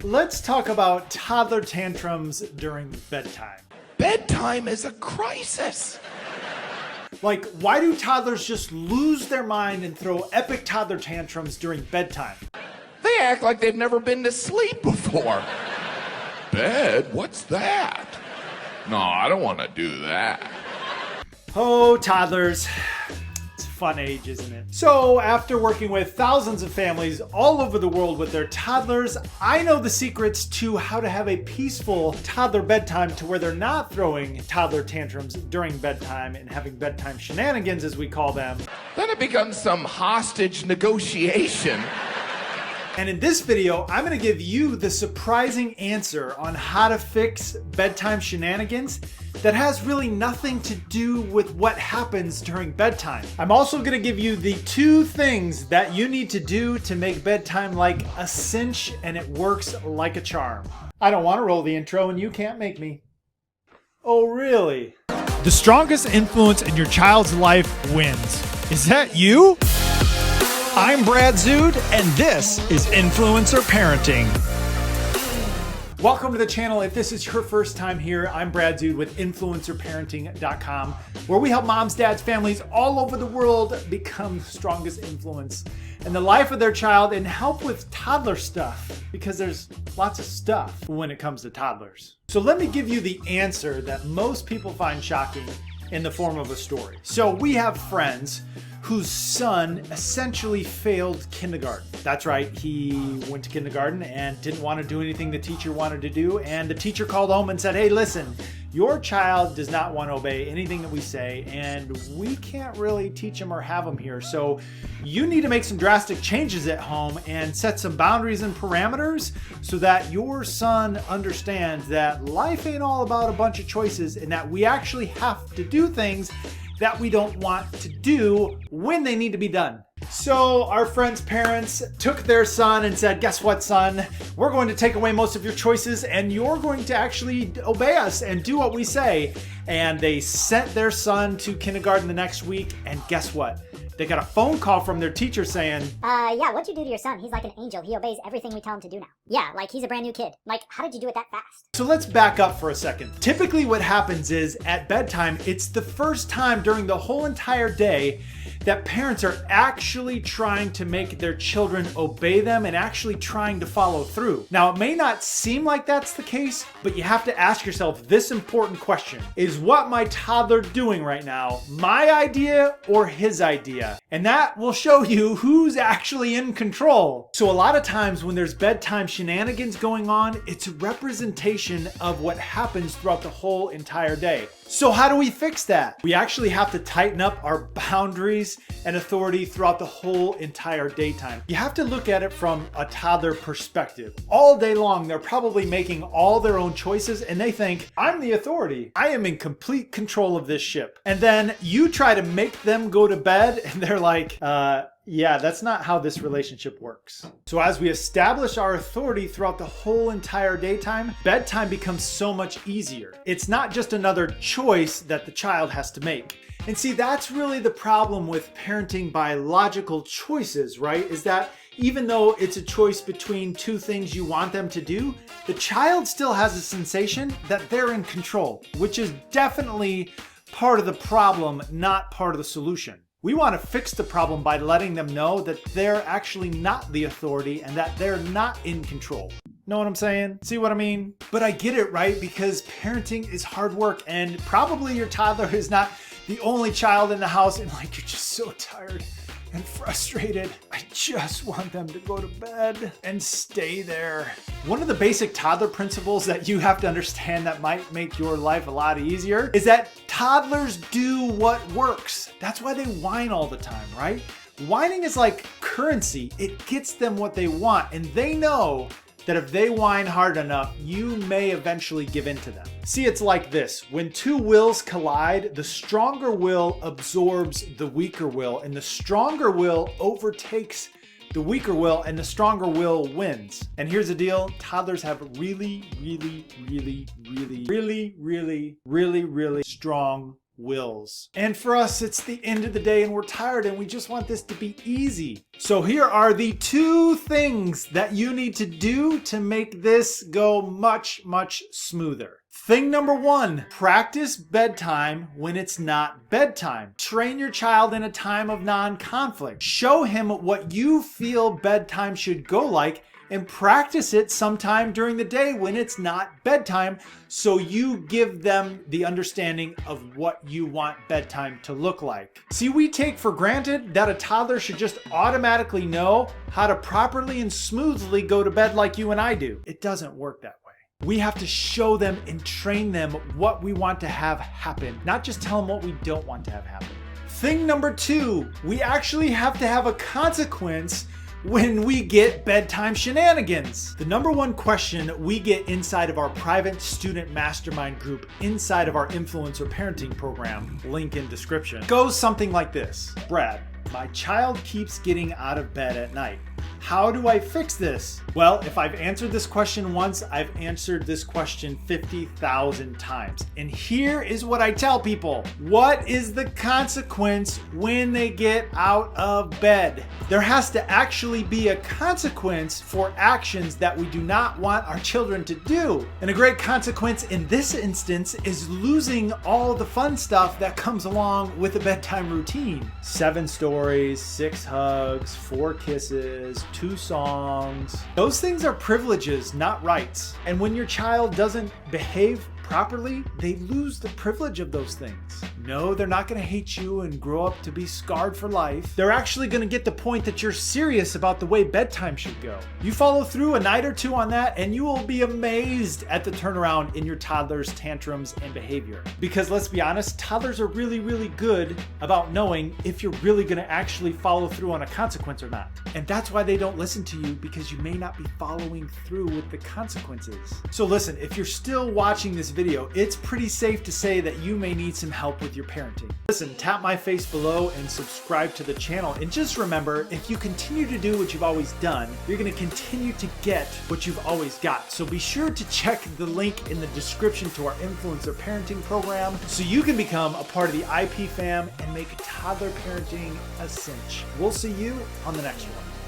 Let's talk about toddler tantrums during bedtime. Bedtime is a crisis. Like, why do toddlers just lose their mind and throw epic toddler tantrums during bedtime? They act like they've never been to sleep before. Bed? What's that? No, I don't want to do that. Oh, toddlers. It's a fun age, isn't it? So, after working with thousands of families all over the world with their toddlers, I know the secrets to how to have a peaceful toddler bedtime to where they're not throwing toddler tantrums during bedtime and having bedtime shenanigans, as we call them. Then it becomes some hostage negotiation. And in this video, I'm going to give you the surprising answer on how to fix bedtime shenanigans that has really nothing to do with what happens during bedtime. I'm also going to give you the 2 things that you need to do to make bedtime like a cinch, and it works like a charm. I don't want to roll the intro and you can't make me. Oh, really? The strongest influence in your child's life wins. Is that you? I'm Brad Zood, and this is Influencer Parenting. Welcome to the channel. If this is your first time here, I'm Brad Zood with InfluencerParenting.com, where we help moms, dads, families all over the world become the strongest influence in the life of their child and help with toddler stuff, because there's lots of stuff when it comes to toddlers. So let me give you the answer that most people find shocking in the form of a story. So we have friends whose son essentially failed kindergarten. That's right, he went to kindergarten and didn't want to do anything the teacher wanted to do, and the teacher called home and said, hey, listen, your child does not want to obey anything that we say, and we can't really teach him or have him here, so you need to make some drastic changes at home and set some boundaries and parameters so that your son understands that life ain't all about a bunch of choices and that we actually have to do things that we don't want to do when they need to be done. So our friend's parents took their son and said, guess what, son? We're going to take away most of your choices and you're going to actually obey us and do what we say. And they sent their son to kindergarten the next week, and guess what? They got a phone call from their teacher saying, yeah, what'd you do to your son? He's like an angel. He obeys everything we tell him to do now. Yeah, like he's a brand new kid. Like, how did you do it that fast? So let's back up for a second. Typically what happens is at bedtime, it's the first time during the whole entire day that parents are actually trying to make their children obey them and actually trying to follow through. Now, it may not seem like that's the case, but you have to ask yourself this important question. Is what my toddler doing right now my idea or his idea? And that will show you who's actually in control. So a lot of times when there's bedtime shenanigans going on, it's a representation of what happens throughout the whole entire day. So how do we fix that? We actually have to tighten up our boundaries and authority throughout the whole entire daytime. You have to look at it from a toddler perspective. All day long, they're probably making all their own choices and they think, I'm the authority. I am in complete control of this ship. And then you try to make them go to bed and they're like, yeah, that's not how this relationship works. So as we establish our authority throughout the whole entire daytime, bedtime becomes so much easier. It's not just another choice that the child has to make. And see, that's really the problem with parenting by logical choices, right? Is that even though it's a choice between 2 things you want them to do, the child still has a sensation that they're in control, which is definitely part of the problem, not part of the solution. We want to fix the problem by letting them know that they're actually not the authority and that they're not in control. Know what I'm saying? See what I mean? But I get it, right? Because parenting is hard work, and probably your toddler is not the only child in the house and like you're just so tired and frustrated. I just want them to go to bed and stay there. One of the basic toddler principles that you have to understand that might make your life a lot easier is that toddlers do what works. That's why they whine all the time, right? Whining is like currency. It gets them what they want, and they know that if they whine hard enough, you may eventually give in to them. See, it's like this. When 2 wills collide, the stronger will absorbs the weaker will, and the stronger will overtakes the weaker will, and the stronger will wins. And here's the deal. Toddlers have really strong wills. And for us, it's the end of the day and we're tired and we just want this to be easy. So here are the 2 things that you need to do to make this go much, much smoother. Thing number 1, practice bedtime when it's not bedtime. Train your child in a time of non-conflict. Show him what you feel bedtime should go like and practice it sometime during the day when it's not bedtime, so you give them the understanding of what you want bedtime to look like. See, we take for granted that a toddler should just automatically know how to properly and smoothly go to bed like you and I do. It doesn't work that way. We have to show them and train them what we want to have happen, not just tell them what we don't want to have happen. Thing number 2, we actually have to have a consequence when we get bedtime shenanigans. The number 1 question we get inside of our private student mastermind group inside of our influencer parenting program, link in description, goes something like this. Brad, my child keeps getting out of bed at night. How do I fix this? Well, if I've answered this question once, I've answered this question 50,000 times. And here is what I tell people. What is the consequence when they get out of bed? There has to actually be a consequence for actions that we do not want our children to do. And a great consequence in this instance is losing all the fun stuff that comes along with a bedtime routine. 7 stories, 6 hugs, 4 kisses, 2 songs. Those things are privileges, not rights. And when your child doesn't behave properly, they lose the privilege of those things. No, they're not going to hate you and grow up to be scarred for life. They're actually going to get the point that you're serious about the way bedtime should go. You follow through a night or 2 on that and you will be amazed at the turnaround in your toddler's tantrums and behavior. Because let's be honest, toddlers are really, really good about knowing if you're really going to actually follow through on a consequence or not. And that's why they don't listen to you, because you may not be following through with the consequences. So listen, if you're still watching this video, it's pretty safe to say that you may need some help with your parenting. Listen, tap my face below and subscribe to the channel. And just remember, if you continue to do what you've always done, you're going to continue to get what you've always got. So be sure to check the link in the description to our influencer parenting program so you can become a part of the IP fam and make toddler parenting a cinch. We'll see you on the next one.